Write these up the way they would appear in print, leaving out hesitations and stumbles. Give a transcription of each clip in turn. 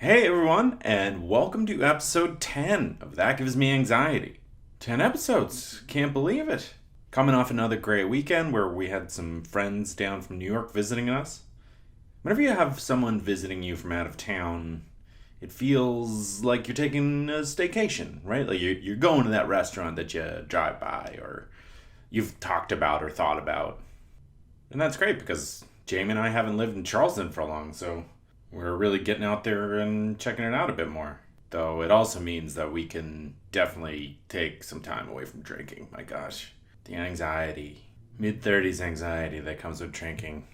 Hey everyone, and welcome to episode 10 of That Gives Me Anxiety. 10 episodes, can't believe it. Coming off another great weekend where we had some friends down from New York visiting us. Whenever you have someone visiting you from out of town, it feels like you're taking a staycation, right? Like you're going to that restaurant that you drive by or you've talked about or thought about. And that's great because Jamie and I haven't lived in Charleston for long, so we're really getting out there and checking it out a bit more. Though it also means that we can definitely take some time away from drinking. My gosh. The anxiety, mid 30s anxiety that comes with drinking.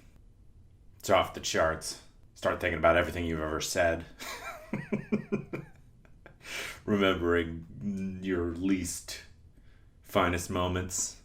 It's off the charts. Start thinking about everything you've ever said. Remembering your least finest moments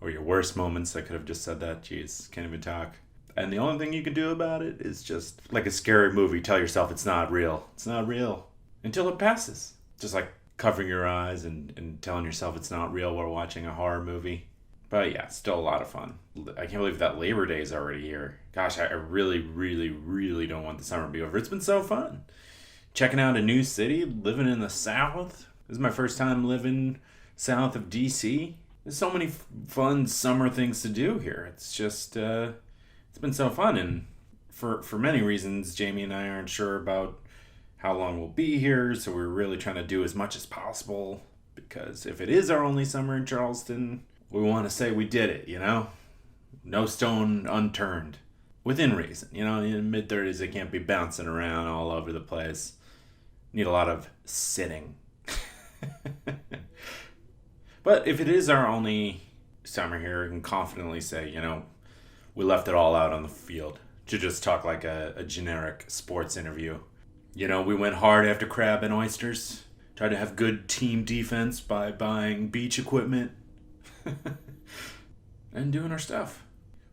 or your worst moments. I could have just said that. Jeez, can't even talk. And the only thing you can do about it is just like a scary movie, tell yourself it's not real. It's not real until it passes. Just like covering your eyes and telling yourself it's not real while watching a horror movie. But yeah, still a lot of fun. I can't believe that Labor Day is already here. Gosh, I really, really, really don't want the summer to be over. It's been so fun. Checking out a new city, living in the South. This is my first time living south of DC. There's so many fun summer things to do here. It's just, it's been so fun. And for many reasons, Jamie and I aren't sure about how long we'll be here. So we're really trying to do as much as possible. Because if it is our only summer in Charleston, we want to say we did it, you know? No stone unturned. Within reason. You know, in the mid 30s, they can't be bouncing around all over the place. Need a lot of sitting. But if it is our only summer here, I can confidently say, you know, we left it all out on the field to just talk like a generic sports interview. You know, we went hard after crab and oysters, tried to have good team defense by buying beach equipment and doing our stuff.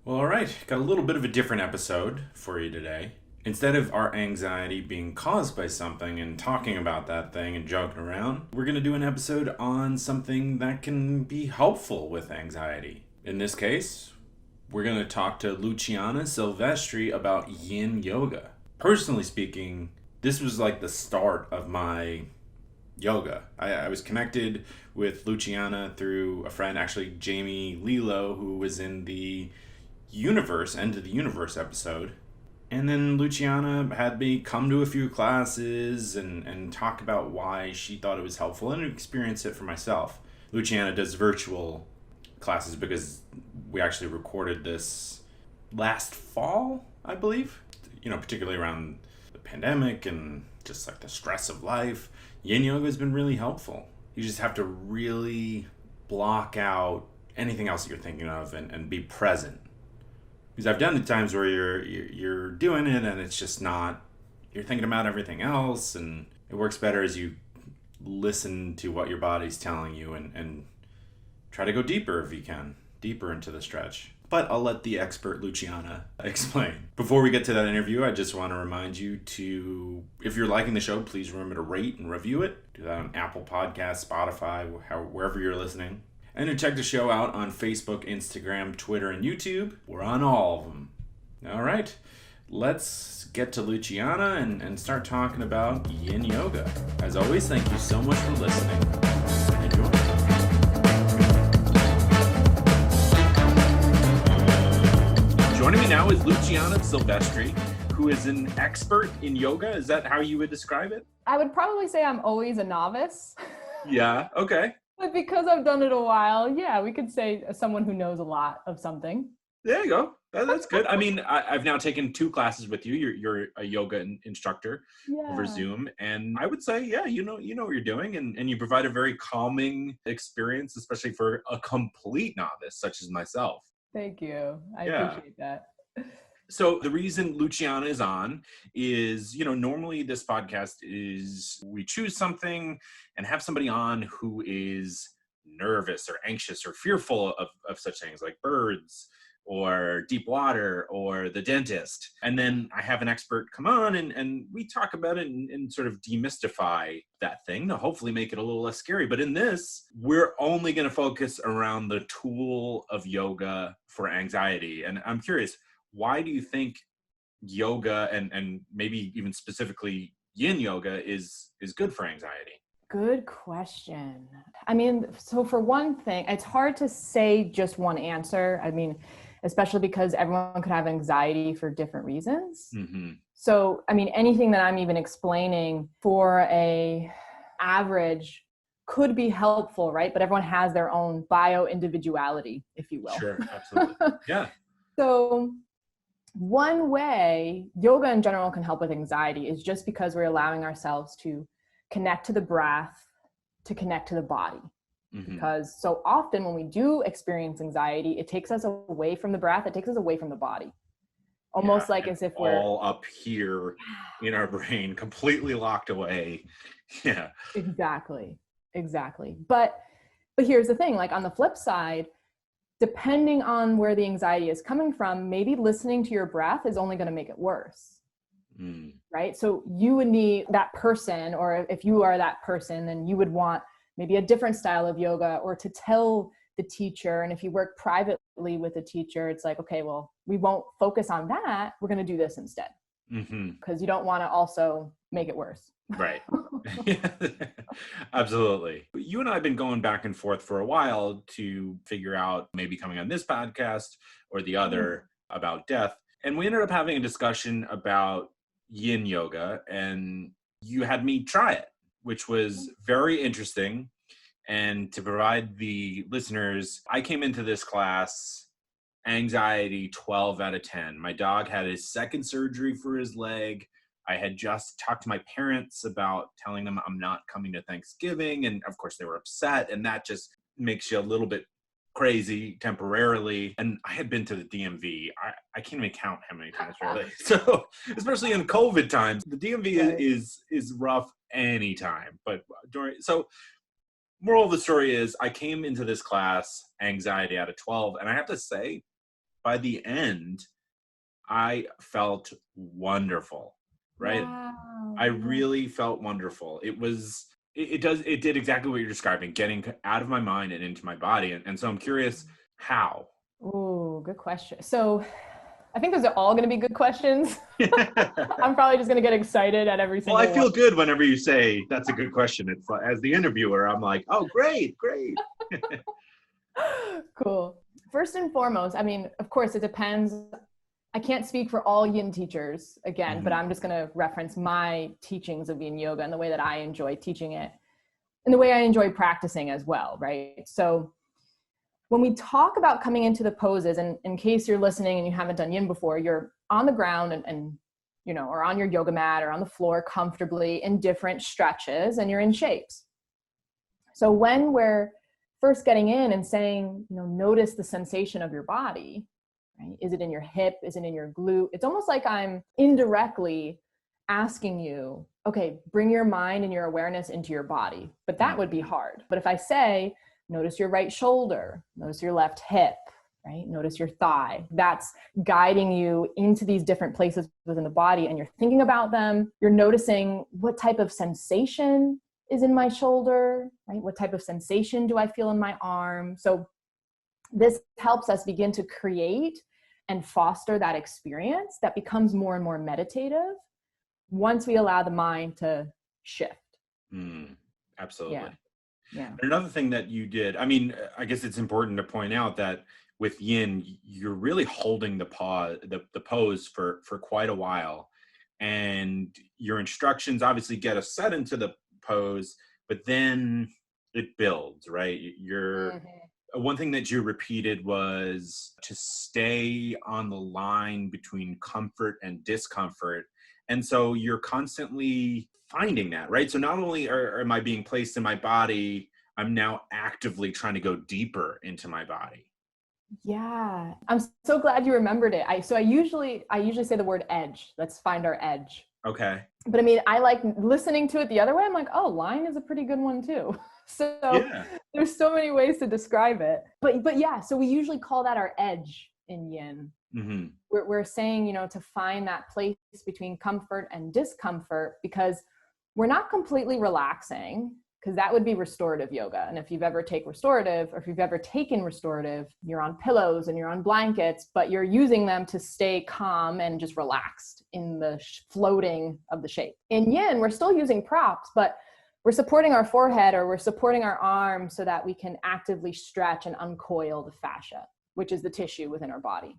Well, all right, got a little bit of a different episode for you today. Instead of our anxiety being caused by something and talking about that thing and joking around, we're going to do an episode on something that can be helpful with anxiety. In this case, we're going to talk to Lucianna Silvestri about yin yoga. Personally speaking, this was like the start of my yoga. I was connected with Lucianna through a friend, actually Jamie Lilo, who was in the Universe, End of the Universe episode. And then Lucianna had me come to a few classes and talk about why she thought it was helpful and experience it for myself. Lucianna does virtual classes because we actually recorded this last fall, I believe. You know, particularly around the pandemic and just like the stress of life. Yin yoga has been really helpful. You just have to really block out anything else that you're thinking of and be present. Because I've done the times where you're doing it and it's just not, you're thinking about everything else, and it works better as you listen to what your body's telling you and try to go deeper if you can, deeper into the stretch. But I'll let the expert Lucianna explain. Before we get to that interview, I just want to remind you to, if you're liking the show, please remember to rate and review it. Do that on Apple Podcasts, Spotify, wherever you're listening. And to check the show out on Facebook, Instagram, Twitter, and YouTube. We're on all of them. All right, let's get to Lucianna and start talking about yin yoga. As always, thank you so much for listening. Enjoy. Joining me now is Lucianna Silvestri, who is an expert in yoga. Is that how you would describe it? I would probably say I'm always a novice. Yeah, okay. But because I've done it a while, yeah, we could say someone who knows a lot of something. There you go. That's good. I mean, I've now taken 2 classes with you. You're a yoga instructor over Yeah. Zoom, and I would say, yeah, you know what you're doing, and you provide a very calming experience, especially for a complete novice such as myself. Thank you. I Yeah. appreciate that. So the reason Luciana is on is, you know, normally this podcast is we choose something and have somebody on who is nervous or anxious or fearful of such things like birds or deep water or the dentist. And then I have an expert come on and we talk about it and sort of demystify that thing to hopefully make it a little less scary. But in this, we're only going to focus around the tool of yoga for anxiety. And I'm curious, why do you think yoga and maybe even specifically yin yoga is good for anxiety? Good question. I mean, so for one thing, it's hard to say just one answer. I mean, especially because everyone could have anxiety for different reasons. Mm-hmm. So, I mean, anything that I'm even explaining for a average could be helpful, right? But everyone has their own bio individuality, if you will. Sure, absolutely. Yeah. So one way yoga in general can help with anxiety is just because we're allowing ourselves to connect to the breath, to connect to the body. Mm-hmm. Because so often when we do experience anxiety, it takes us away from the breath, it takes us away from the body. Almost like as if we're all up here in our brain, completely locked away. Yeah. Exactly. But here's the thing, like on the flip side, depending on where the anxiety is coming from, maybe listening to your breath is only going to make it worse. Right? So you would need that person, or if you are that person, then you would want maybe a different style of yoga, or to tell the teacher. And if you work privately with a teacher, it's like, okay, well, we won't focus on that. We're going to do this instead. Because you don't want to also make it worse. Right. Absolutely. You and I have been going back and forth for a while to figure out maybe coming on this podcast or the other about death. And we ended up having a discussion about yin yoga, and you had me try it, which was very interesting. And to provide the listeners, I came into this class anxiety 12 out of 10. My dog had his second surgery for his leg. I had just talked to my parents about telling them I'm not coming to Thanksgiving. And of course they were upset, and that just makes you a little bit crazy temporarily. And I had been to the DMV. I can't even count how many times really. So especially in COVID times, the DMV is rough anytime. But moral of the story is I came into this class anxiety out of 12. And I have to say, by the end, I felt wonderful, right? Wow. I really felt wonderful. It did exactly what you're describing, getting out of my mind and into my body. And so I'm curious how. Oh, good question. So I think those are all going to be good questions. I'm probably just going to get excited at every single Well, I feel good whenever you say that's a good question. It's like, as the interviewer, I'm like, oh, great. Cool. First and foremost, I mean, of course, it depends. I can't speak for all yin teachers again, but I'm just going to reference my teachings of yin yoga and the way that I enjoy teaching it and the way I enjoy practicing as well, right? So when we talk about coming into the poses, and in case you're listening and you haven't done yin before, you're on the ground and you know, or on your yoga mat or on the floor comfortably in different stretches, and you're in shapes. So when we're first getting in and saying, you know, notice the sensation of your body, right? Is it in your hip? Is it in your glute? It's almost like I'm indirectly asking you, okay, bring your mind and your awareness into your body. But that would be hard. But if I say, notice your right shoulder, notice your left hip, right? Notice your thigh. That's guiding you into these different places within the body, and you're thinking about them. You're noticing what type of sensation is in my shoulder, right? What type of sensation do I feel in my arm? So this helps us begin to create and foster that experience that becomes more and more meditative once we allow the mind to shift. Absolutely. Yeah. Another thing that you did, I mean, I guess it's important to point out that with yin, you're really holding the pose for quite a while. And your instructions obviously get us set into the pose, but then it builds, right? One thing that you repeated was to stay on the line between comfort and discomfort. And so you're constantly finding that, right? So not only am I being placed in my body, I'm now actively trying to go deeper into my body. Yeah. I'm so glad you remembered it. I usually say the word edge. Let's find our edge. Okay. But I mean, I like listening to it the other way. I'm like, oh, line is a pretty good one too. So there's so many ways to describe it. But yeah, so we usually call that our edge in yin. We're saying, you know, to find that place between comfort and discomfort, because we're not completely relaxing, because that would be restorative yoga. And if you've ever taken restorative, or if you've ever taken restorative, you're on pillows and you're on blankets, but you're using them to stay calm and just relaxed in the floating of the shape. In yin, we're still using props, but we're supporting our forehead or we're supporting our arms so that we can actively stretch and uncoil the fascia, which is the tissue within our body.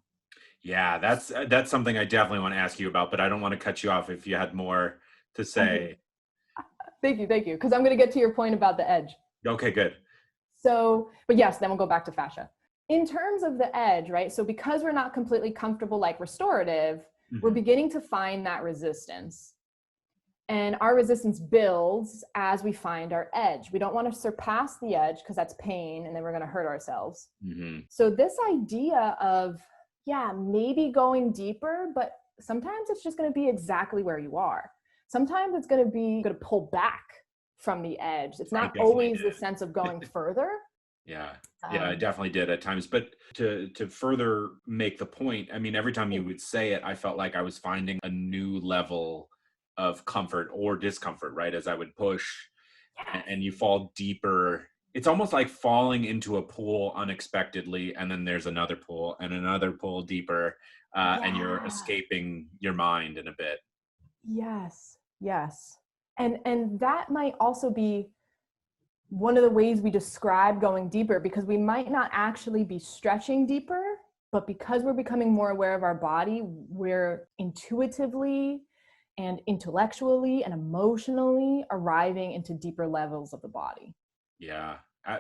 Yeah, that's something I definitely want to ask you about, but I don't want to cut you off if you had more to say. Thank you. Because I'm going to get to your point about the edge. Okay, good. So, but yes, then we'll go back to fascia. In terms of the edge, right? So because we're not completely comfortable like restorative, we're beginning to find that resistance. And our resistance builds as we find our edge. We don't want to surpass the edge because that's pain and then we're going to hurt ourselves. So this idea of, maybe going deeper, but sometimes it's just going to be exactly where you are. Sometimes it's going to pull back from the edge. It's not always the sense of going further. Yeah, I definitely did at times. But to further make the point, I mean, every time you would say it, I felt like I was finding a new level of comfort or discomfort, right? As I would push and you fall deeper. It's almost like falling into a pool unexpectedly, and then there's another pool and another pool deeper, and you're escaping your mind in a bit. Yes. And that might also be one of the ways we describe going deeper, because we might not actually be stretching deeper, but because we're becoming more aware of our body, we're intuitively and intellectually and emotionally arriving into deeper levels of the body. Yeah.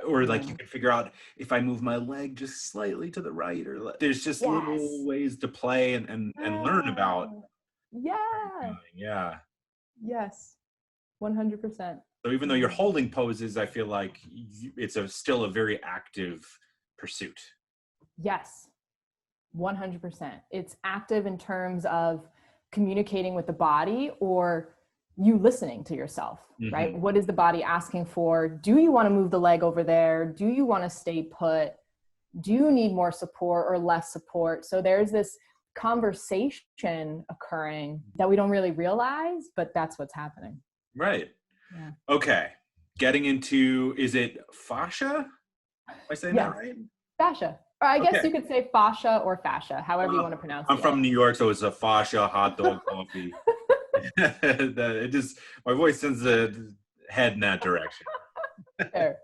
Or like you can figure out if I move my leg just slightly to the right, or there's just little ways to play and learn about. Yeah. Yes. 100%. So even though you're holding poses, I feel like it's still a very active pursuit. Yes. 100%. It's active in terms of communicating with the body or you listening to yourself, right? What is the body asking for? Do you want to move the leg over there? Do you want to stay put? Do you need more support or less support? So there's this conversation occurring that we don't really realize, but that's what's happening. Right. Yeah. Okay. Getting into, is it fascia? Am I saying that right? Fascia. Or I guess you could say fascia or fascia, however you want to pronounce it. I'm from New York, so it's a fascia hot dog coffee. My voice tends to head in that direction. Fair.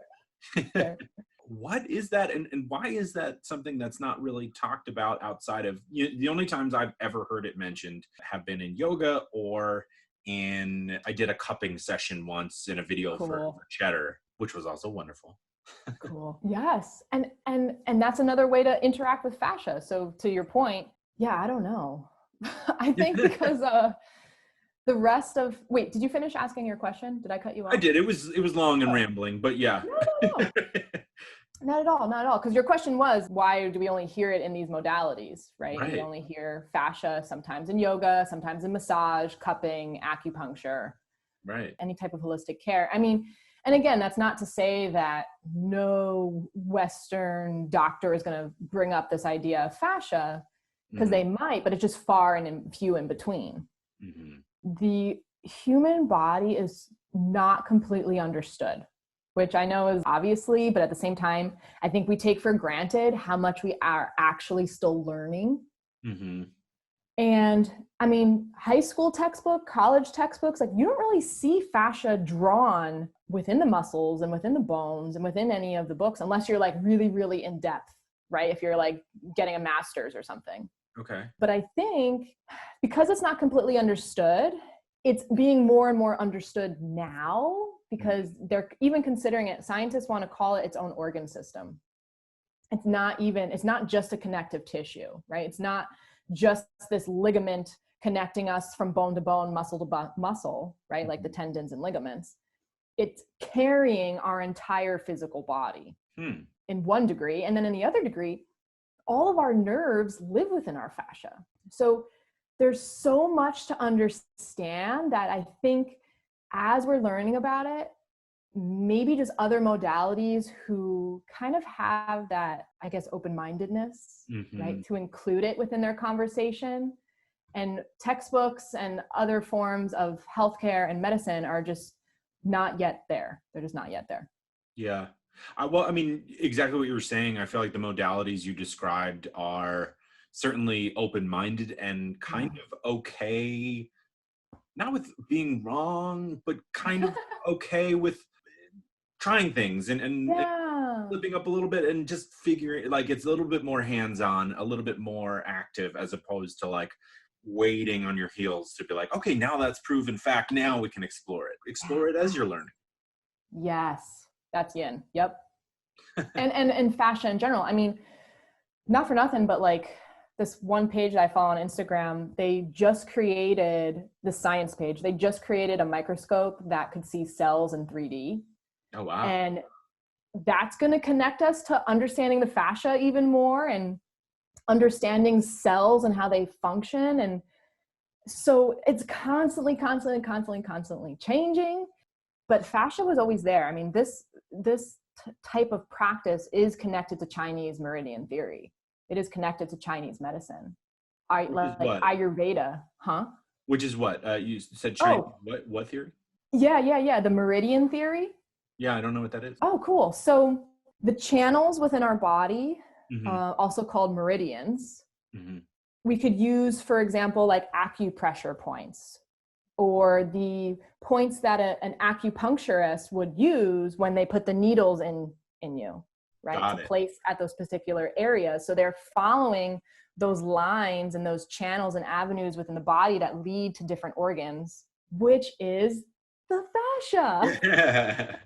What is that, and why is that something that's not really talked about outside of, the only times I've ever heard it mentioned have been in yoga or I did a cupping session once in a video for Cheddar, which was also wonderful. Cool. Yes. And that's another way to interact with fascia. So to your point, I don't know. I think because the rest of, wait, did you finish asking your question? Did I cut you off? I did. It was long and rambling, but yeah. No. Not at all. Because your question was, why do we only hear it in these modalities, right? We only hear fascia sometimes in yoga, sometimes in massage, cupping, acupuncture, any type of holistic care. I mean, and again, that's not to say that no Western doctor is going to bring up this idea of fascia, because they might, but it's just far and few in between. The human body is not completely understood, which I know is obviously, but at the same time, I think we take for granted how much we are actually still learning. And I mean, high school textbook, college textbooks, like you don't really see fascia drawn within the muscles and within the bones and within any of the books, unless you're like really, really in depth, right? If you're like getting a master's or something. Okay. But I think because it's not completely understood, it's being more and more understood now, because they're even considering it. Scientists want to call it its own organ system. It's not just a connective tissue, right? It's not just this ligament connecting us from bone to bone, muscle to muscle, right? Like the tendons and ligaments. It's carrying our entire physical body in one degree. And then in the other degree, all of our nerves live within our fascia. So there's so much to understand that I think as we're learning about it, maybe just other modalities who kind of have that, I guess, open-mindedness, right, to include it within their conversation. And textbooks and other forms of healthcare and medicine are just not yet there. They're just not yet there. Yeah. Well, I mean, exactly what you were saying. I feel like the modalities you described are certainly open-minded and kind of okay, not with being wrong, but kind of okay with trying things and Yeah. flipping up a little bit and just figuring, like, it's a little bit more hands-on, a little bit more active, as opposed to like waiting on your heels to be like, okay, now that's proven fact. Now we can explore it as you're learning. Yes, that's yin. Yep. and fascia in general. I mean, not for nothing, but like this one page that I follow on Instagram, they just created the science page. They just created a microscope that could see cells in 3D. Oh, wow. And that's going to connect us to understanding the fascia even more and understanding cells and how they function. And so it's constantly changing, but fascia was always there. I mean, this type of practice is connected to Chinese meridian theory. It is connected to Chinese medicine. Like Ayurveda, huh? Which is what? You said Chinese, what theory? Yeah. The meridian theory. Yeah, I don't know what that is. Oh, cool. So the channels within our body, also called meridians, we could use, for example, like acupressure points, or the points that an acupuncturist would use when they put the needles in you, right? To place at those particular areas. So they're following those lines and those channels and avenues within the body that lead to different organs, which is the fascia.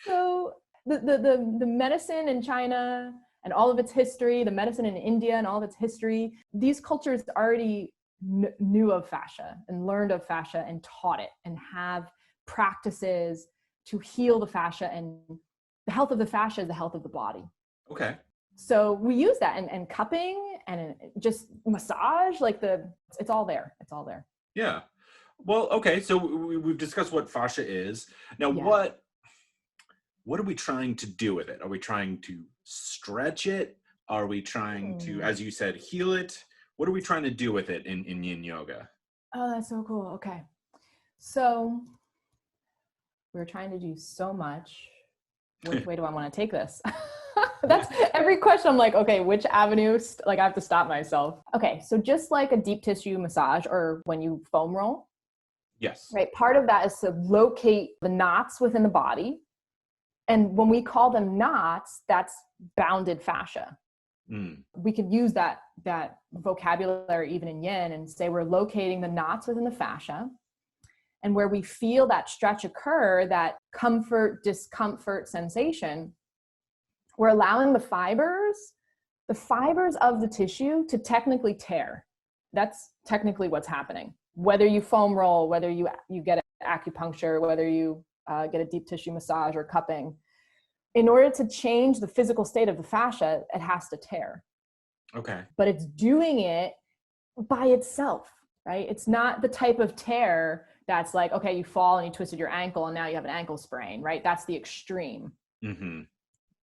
So the medicine in China and all of its history, the medicine in India and all of its history, these cultures already knew of fascia and learned of fascia and taught it and have practices to heal the fascia, and the health of the fascia is the health of the body. Okay. So we use that and cupping and just massage, like it's all there. It's all there. Yeah. Well, okay. So we've discussed what fascia is. Now, what are we trying to do with it? Are we trying to stretch it? Are we trying to, as you said, heal it? What are we trying to do with it in yin yoga? Oh, that's so cool. Okay. So we're trying to do so much. Which way do I want to take this? That's every question. I'm like, okay, which avenue? Like I have to stop myself. Okay. So just like a deep tissue massage or when you foam roll. Yes. Right. Part of that is to locate the knots within the body. And when we call them knots, that's bounded fascia. We could use that vocabulary even in yin and say we're locating the knots within the fascia, and where we feel that stretch occur, that comfort, discomfort sensation, we're allowing the fibers of the tissue to technically tear. That's technically what's happening. Whether you foam roll, whether you get acupuncture, whether you get a deep tissue massage or cupping, in order to change the physical state of the fascia, it has to tear. Okay. But it's doing it by itself, right? It's not the type of tear that's like, okay, you fall and you twisted your ankle and now you have an ankle sprain, right? That's the extreme.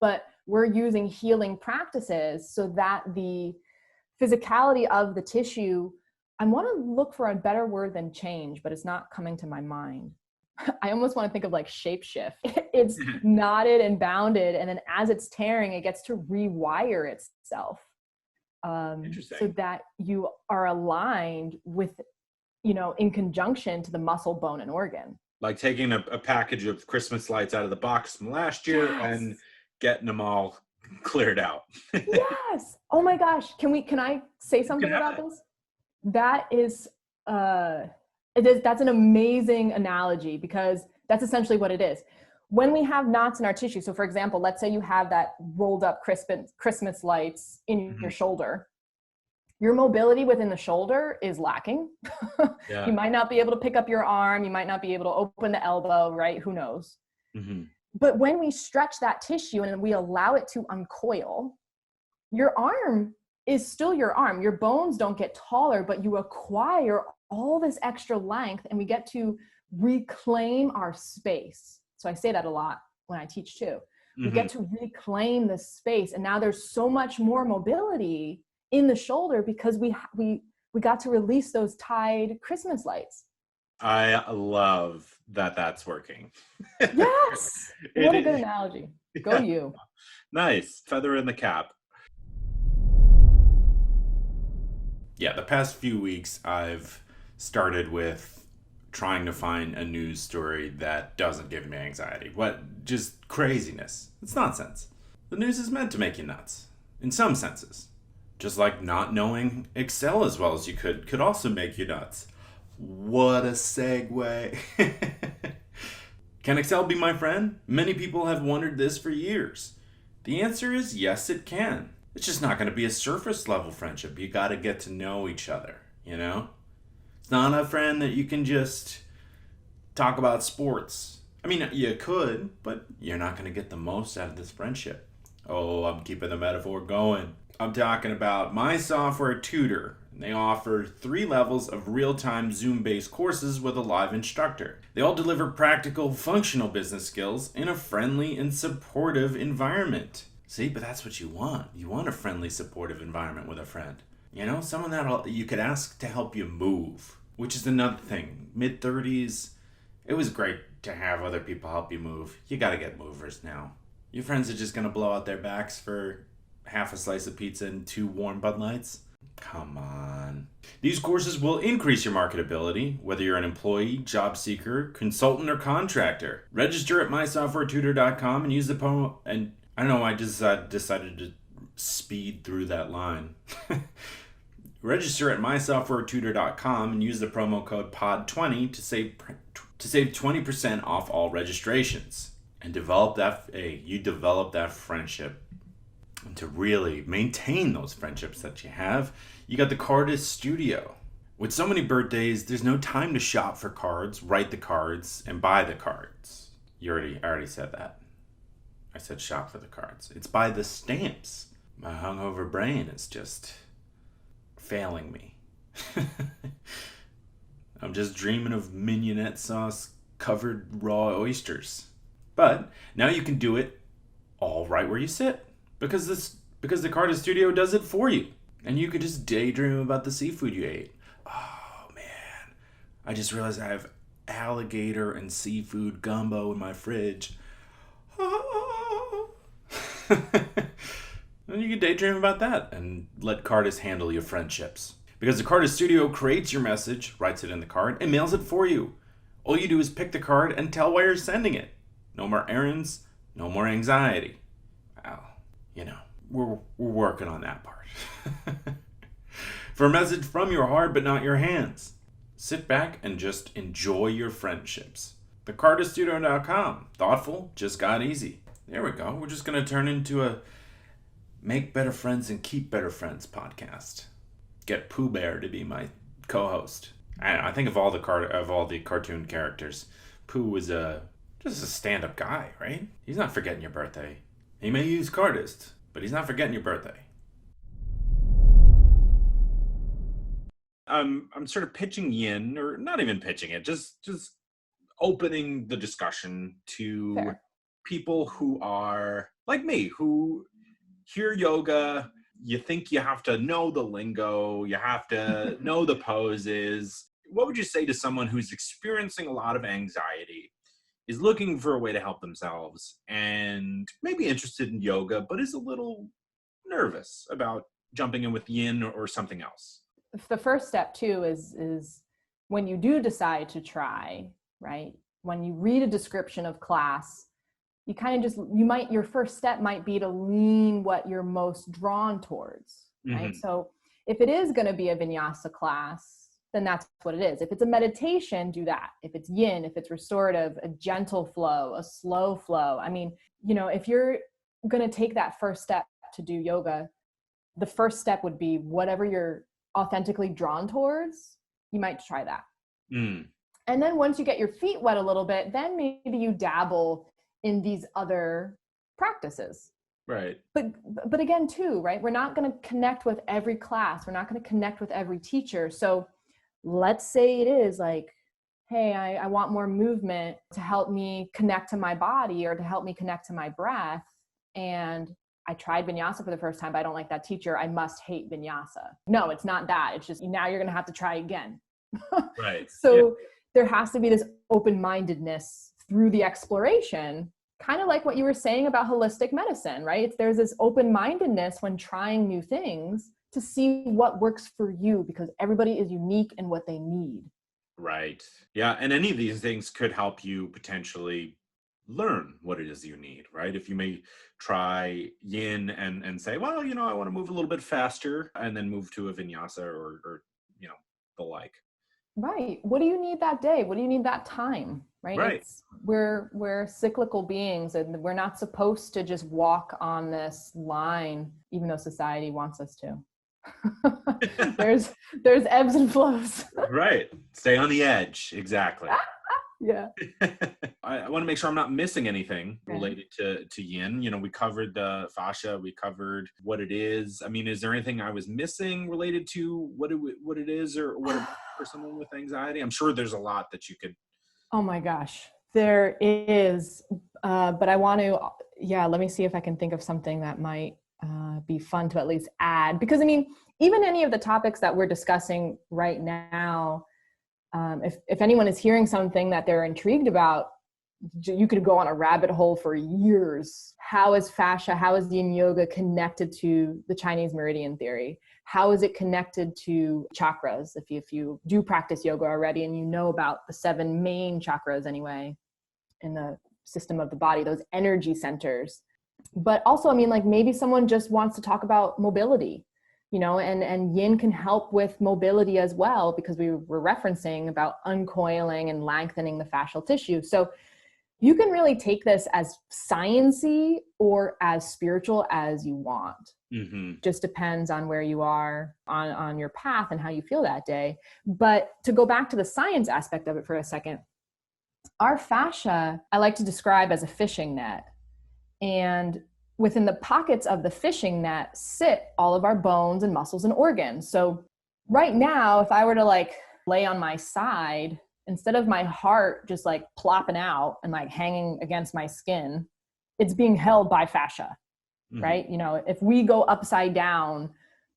But we're using healing practices so that the physicality of the tissue, I want to look for a better word than change, but it's not coming to my mind. I almost want to think of like shape shift. It's knotted and bounded, and then as it's tearing, it gets to rewire itself, so that you are aligned with, in conjunction to the muscle, bone, and organ. Like taking a package of Christmas lights out of the box from last year and getting them all cleared out. Yes. Oh my gosh. Can I say something about this? That is, that's an amazing analogy, because that's essentially what it is. When we have knots in our tissue, so for example, let's say you have that rolled up Christmas lights in your shoulder, your mobility within the shoulder is lacking. You might not be able to pick up your arm. You might not be able to open the elbow, right? Who knows? But when we stretch that tissue and we allow it to uncoil, your arm is still your arm. Your bones don't get taller, but you acquire all this extra length, and we get to reclaim our space. So I say that a lot when I teach too. We get to reclaim the space, and now there's so much more mobility in the shoulder because we got to release those tied Christmas lights. I love that that's working. Yes. What a good analogy. Go Yeah, you. nice. Feather in the cap. Yeah, the past few weeks I've started with trying to find a news story that doesn't give me anxiety. What? Just craziness. It's nonsense. The news is meant to make you nuts, in some senses. Just like not knowing Excel as well as you could also make you nuts. What a segue. Can Excel be my friend? Many people have wondered this for years. The answer is yes, it can. It's just not going to be a surface level friendship. You got to get to know each other, you know? It's not a friend that you can just talk about sports. I mean, you could, but you're not going to get the most out of this friendship. Oh, I'm keeping the metaphor going. I'm talking about my software tutor. They offer 3 levels of real-time Zoom-based courses with a live instructor. They all deliver practical, functional business skills in a friendly and supportive environment. See, but that's what you want. You want a friendly, supportive environment with a friend. You know, someone that you could ask to help you move, which is another thing. Mid-30s, it was great to have other people help you move. You gotta get movers now. Your friends are just gonna blow out their backs for half a slice of pizza and 2 warm Bud Lights? Come on. These courses will increase your marketability, whether you're an employee, job seeker, consultant, or contractor. Register at mysoftwaretutor.com and use the promo. And I don't know why I just decided to speed through that line. Register at mysoftwaretutor.com and use the promo code POD20 to save 20% off all registrations. And develop that friendship. And to really maintain those friendships that you have, you got the Cardist Studio. With so many birthdays, there's no time to shop for cards, write the cards, and buy the cards. I already said that. I said shop for the cards. It's buy the stamps. My hungover brain is just failing me. I'm just dreaming of mignonette sauce covered raw oysters. But now you can do it all right where you sit. Because the Cardist Studio does it for you. And you could just daydream about the seafood you ate. Oh man, I just realized I have alligator and seafood gumbo in my fridge. And you can daydream about that and let Cardist handle your friendships. Because the Cardist Studio creates your message, writes it in the card, and mails it for you. All you do is pick the card and tell why you're sending it. No more errands, no more anxiety. Wow. You know, we're working on that part. For a message from your heart but not your hands, sit back and just enjoy your friendships. TheCardistStudio.com. Thoughtful, just got easy. There we go. We're just going to turn into a Make Better Friends and Keep Better Friends podcast. Get Pooh Bear to be my co-host. I think of all the cartoon characters, Pooh was just a stand-up guy, right? He's not forgetting your birthday. He may use Cardist, but he's not forgetting your birthday. I'm sort of pitching yin, or not even pitching it, just opening the discussion to Fair. people who are like me, who hear yoga. You think you have to know the lingo, you have to know the poses. What would you say to someone who's experiencing a lot of anxiety, is looking for a way to help themselves, and maybe interested in yoga, but is a little nervous about jumping in with yin or something else? The first step too is when you do decide to try, right? When you read a description of class, you kind of your first step might be to lean what you're most drawn towards, right? Mm-hmm. So if it is going to be a vinyasa class, then that's what it is. If it's a meditation, do that. If it's yin, if it's restorative, a gentle flow, a slow flow. I mean, you know, if you're going to take that first step to do yoga, the first step would be whatever you're authentically drawn towards, you might try that. Mm. And then once you get your feet wet a little bit, then maybe you dabble in these other practices. Right. But again, too, right? We're not going to connect with every class. We're not going to connect with every teacher. So let's say it is like, hey, I want more movement to help me connect to my body or to help me connect to my breath. And I tried vinyasa for the first time, but I don't like that teacher. I must hate vinyasa. No, it's not that. It's just now you're going to have to try again. Right. So there has to be this open-mindedness through the exploration, kind of like what you were saying about holistic medicine, right? There's this open-mindedness when trying new things to see what works for you, because everybody is unique in what they need. Right. Yeah. And any of these things could help you potentially learn what it is you need, right? If you may try yin and say, well, I want to move a little bit faster, and then move to a vinyasa or the like. Right. What do you need that day? What do you need that time? Right. Right. We're cyclical beings, and we're not supposed to just walk on this line, even though society wants us to. there's ebbs and flows. Right. Stay on the edge. Exactly. Yeah. I want to make sure I'm not missing anything related to yin. We covered the fascia, we covered what it is. I mean, is there anything I was missing related to what it is, or what for someone with anxiety? I'm sure there's a lot that you could. Oh my gosh, there is. But I want to, let me see if I can think of something that might be fun to at least add, because I mean, even any of the topics that we're discussing right now, if anyone is hearing something that they're intrigued about, you could go on a rabbit hole for years. How is fascia, how is yin yoga connected to the Chinese meridian theory? How is it connected to chakras? If you do practice yoga already and you know about the 7 main chakras anyway in the system of the body, those energy centers. But also, I mean, like maybe someone just wants to talk about mobility, and yin can help with mobility as well, because we were referencing about uncoiling and lengthening the fascial tissue. So you can really take this as sciencey or as spiritual as you want. Mm-hmm. Just depends on where you are on your path and how you feel that day. But to go back to the science aspect of it for a second, our fascia, I like to describe as a fishing net. And within the pockets of the fishing net sit all of our bones and muscles and organs. So right now, if I were to lay on my side, instead of my heart just plopping out and hanging against my skin, it's being held by fascia, right? If we go upside down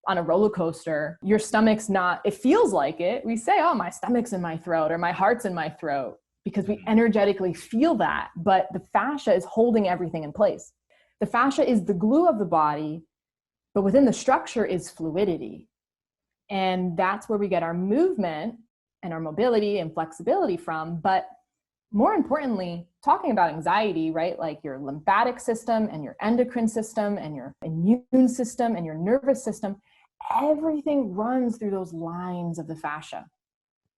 on a roller coaster, your stomach's not, it feels like it. We say, oh, my stomach's in my throat, or my heart's in my throat, because we energetically feel that, but the fascia is holding everything in place. The fascia is the glue of the body, but within the structure is fluidity. And that's where we get our movement and our mobility and flexibility from. But more importantly, talking about anxiety, right? Like your lymphatic system and your endocrine system and your immune system and your nervous system, everything runs through those lines of the fascia.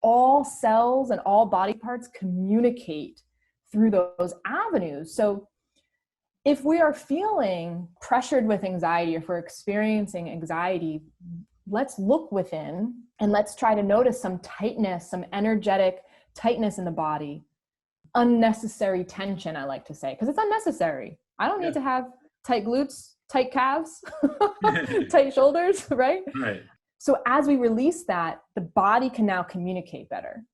All cells and all body parts communicate through those avenues. So if we are feeling pressured with anxiety, if we're experiencing anxiety, let's look within and let's try to notice some tightness, some energetic tightness in the body. Unnecessary tension, I like to say, because it's unnecessary. I don't need to have tight glutes, tight calves, tight shoulders, right? Right. So as we release that, the body can now communicate better,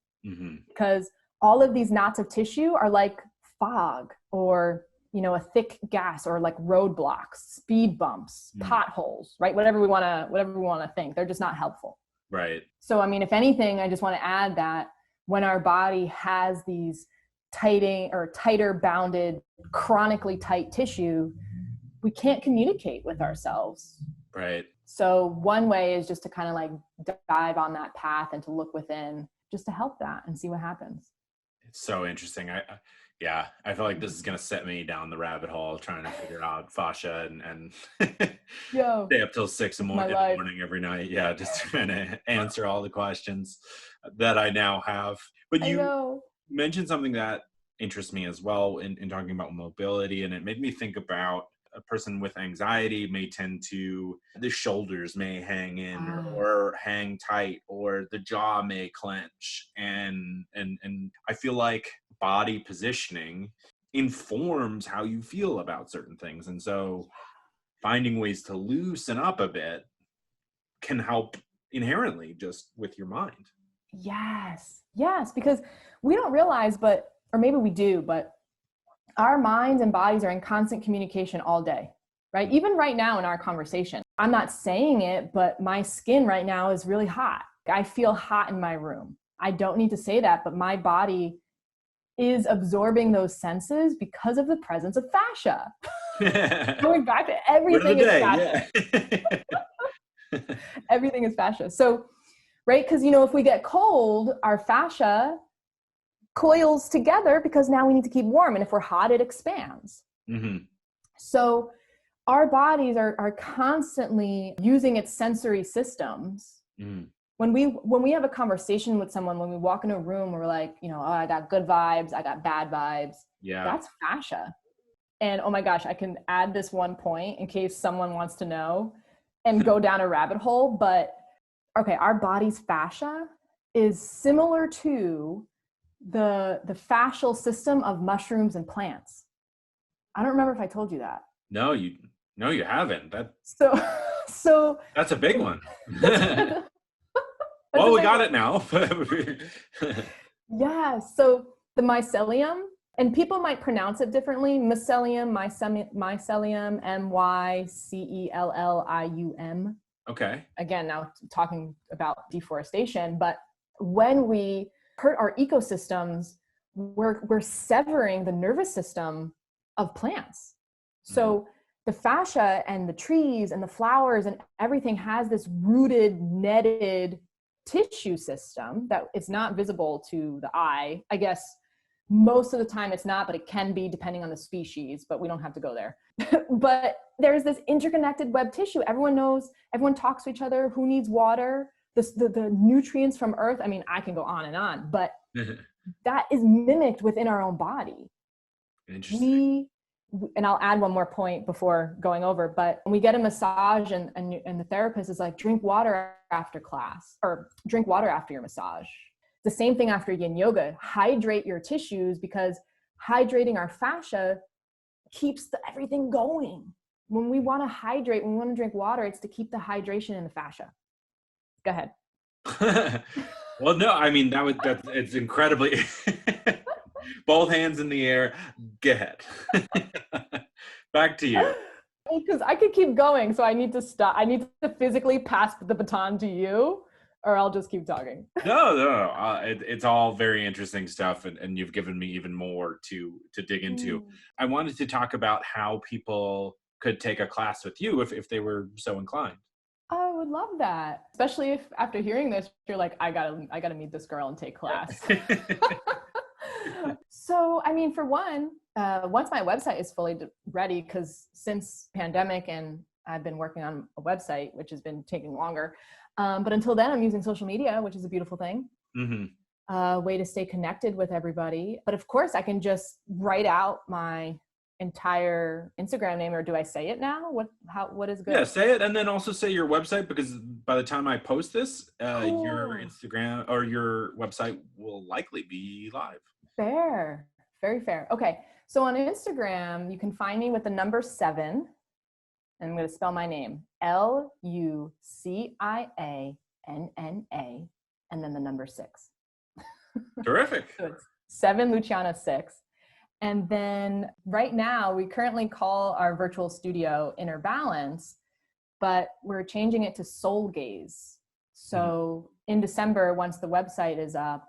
because all of these knots of tissue are like fog, or a thick gas, or like roadblocks, speed bumps, potholes, right? Whatever we want to think. They're just not helpful. Right. So, I mean, if anything, I just want to add that when our body has these tighter bounded, chronically tight tissue, we can't communicate with ourselves. Right. So one way is just to kind of dive on that path and to look within, just to help that and see what happens. It's so interesting. I feel like this is going to set me down the rabbit hole trying to figure out fascia and stay up till 6 in the morning every night. Yeah, just trying to answer all the questions that I now have. But you mentioned something that interests me as well in talking about mobility, and it made me think about a person with anxiety may tend to, the shoulders may hang in or hang tight, or the jaw may clench. And I feel like body positioning informs how you feel about certain things. And so finding ways to loosen up a bit can help inherently just with your mind. Yes, because we don't realize, or maybe we do, but our minds and bodies are in constant communication all day, right? Even right now in our conversation, I'm not saying it, but my skin right now is really hot. I feel hot in my room. I don't need to say that, but my body is absorbing those senses because of the presence of fascia. Going back to Word of the everything is day, fascia. yeah. Everything is fascia. So, right, because if we get cold, our fascia coils together because now we need to keep warm. And if we're hot, it expands. Mm-hmm. So our bodies are constantly using its sensory systems. Mm-hmm. When we have a conversation with someone, when we walk in a room, we're like, oh, I got good vibes, I got bad vibes. Yeah. That's fascia. And oh my gosh, I can add this one point in case someone wants to know and go down a rabbit hole. But okay, our body's fascia is similar to the fascial system of mushrooms and plants. I don't remember if I told you that. No, you haven't. So That's a big one. that's Well, we big got one. it now. Yeah. So the mycelium, and people might pronounce it differently: mycelium, mycelium, mycellium. Okay. Again, now talking about deforestation, but when we hurt our ecosystems, we're severing the nervous system of plants. So the fascia and the trees and the flowers and everything has this rooted, netted tissue system that is not visible to the eye. I guess most of the time it's not, but it can be depending on the species, but we don't have to go there. But there's this interconnected web tissue. Everyone knows, everyone talks to each other, who needs water, the nutrients from earth. I mean, I can go on, but that is mimicked within our own body. Interesting. And I'll add one more point before going over, but when we get a massage and the therapist is like, drink water after class, or drink water after your massage. The same thing after yin yoga. Hydrate your tissues, because hydrating our fascia keeps everything going. When we want to hydrate, when we want to drink water, it's to keep the hydration in the fascia. Go ahead. Well, no, I mean, it's incredibly both hands in the air. Go ahead. Back to you. Because I could keep going, so I need to stop. I need to physically pass the baton to you, or I'll just keep talking. No. It's all very interesting stuff, and you've given me even more to dig into. I wanted to talk about how people could take a class with you if they were so inclined. I would love that, especially if after hearing this, you're like, I gotta meet this girl and take class. So, I mean, for one, once my website is fully ready, because since pandemic and I've been working on a website, which has been taking longer. But until then, I'm using social media, which is a beautiful thing. Way to stay connected with everybody. But of course, I can just write out my entire Instagram name, or do I say it now? What is good? Yeah, say it, and then also say your website, because by the time I post this, Cool. your Instagram or your website will likely be live. Fair. Very fair. Okay. So on Instagram, you can find me with the number 7. And I'm going to spell my name: Lucianna, and then the number 6. Terrific. So it's 7 Lucianna 6. And then right now, we currently call our virtual studio Inner Balance, but we're changing it to Soul Gaze. So in December, once the website is up,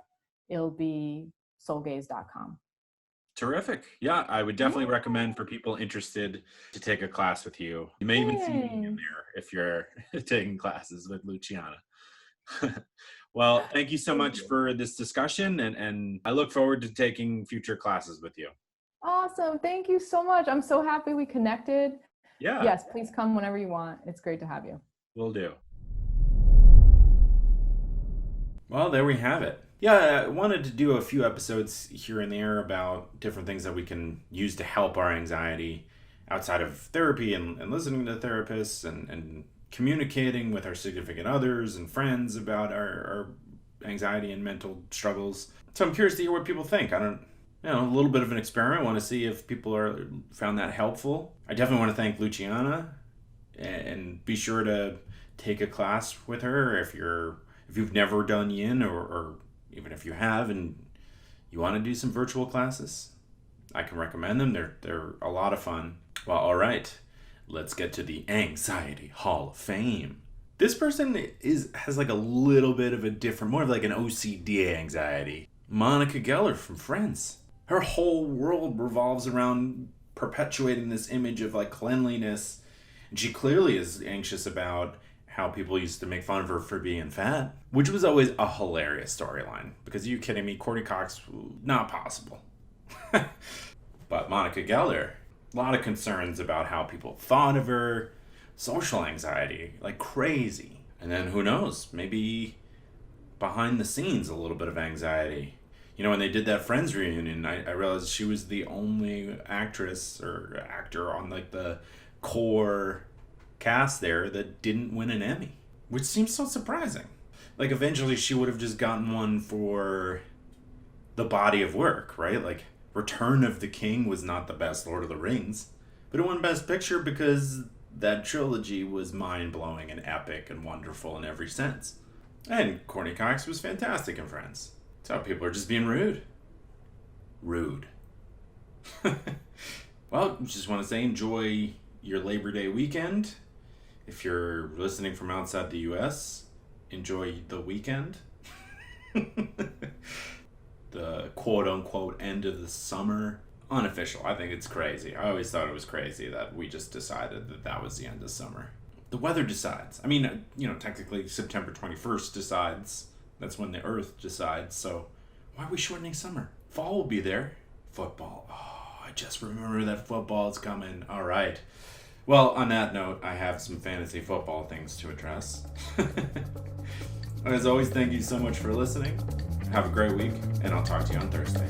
it'll be soulgaze.com. Terrific. Yeah, I would definitely recommend for people interested to take a class with you. You may even see me in there if you're taking classes with Lucianna. Well, thank you so much for this discussion, and I look forward to taking future classes with you. Awesome. Thank you so much. I'm so happy we connected. Yeah. Yes, please come whenever you want. It's great to have you. Will do. Well, there we have it. Yeah, I wanted to do a few episodes here and there about different things that we can use to help our anxiety outside of therapy, and listening to therapists and communicating with our significant others and friends about our anxiety and mental struggles. So I'm curious to hear what people think. A little bit of an experiment. I want to see if people found that helpful. I definitely want to thank Lucianna, and be sure to take a class with her if you've never done yin, or even if you have and you want to do some virtual classes. I can recommend them. They're a lot of fun. Well, all right. Let's get to the Anxiety Hall of Fame. This person has like a little bit of a different, more of like an OCD anxiety. Monica Geller from Friends. Her whole world revolves around perpetuating this image of like cleanliness. And she clearly is anxious about how people used to make fun of her for being fat, which was always a hilarious storyline. Because are you kidding me? Courtney Cox, not possible. But Monica Geller, a lot of concerns about how people thought of her, social anxiety, like crazy. And then who knows, maybe behind the scenes, a little bit of anxiety. You know, when they did that Friends reunion, I realized she was the only actress or actor on like the core cast there that didn't win an Emmy, which seems so surprising. Like eventually she would have just gotten one for the body of work, right? Like Return of the King was not the best Lord of the Rings, but it won Best Picture because that trilogy was mind-blowing and epic and wonderful in every sense. And Courtney Cox was fantastic in Friends. That's how people are just being rude. Rude. Well, just want to say enjoy your Labor Day weekend. If you're listening from outside the U.S., enjoy the weekend. The quote-unquote end of the summer. Unofficial. I think it's crazy. I always thought it was crazy that we just decided that that was the end of summer. The weather decides. I mean, you know, technically September 21st decides. That's when the Earth decides. So why are we shortening summer? Fall will be there. Football. Oh, I just remember that football is coming. All right. Well, on that note, I have some fantasy football things to address. As always, thank you so much for listening. Have a great week, and I'll talk to you on Thursday.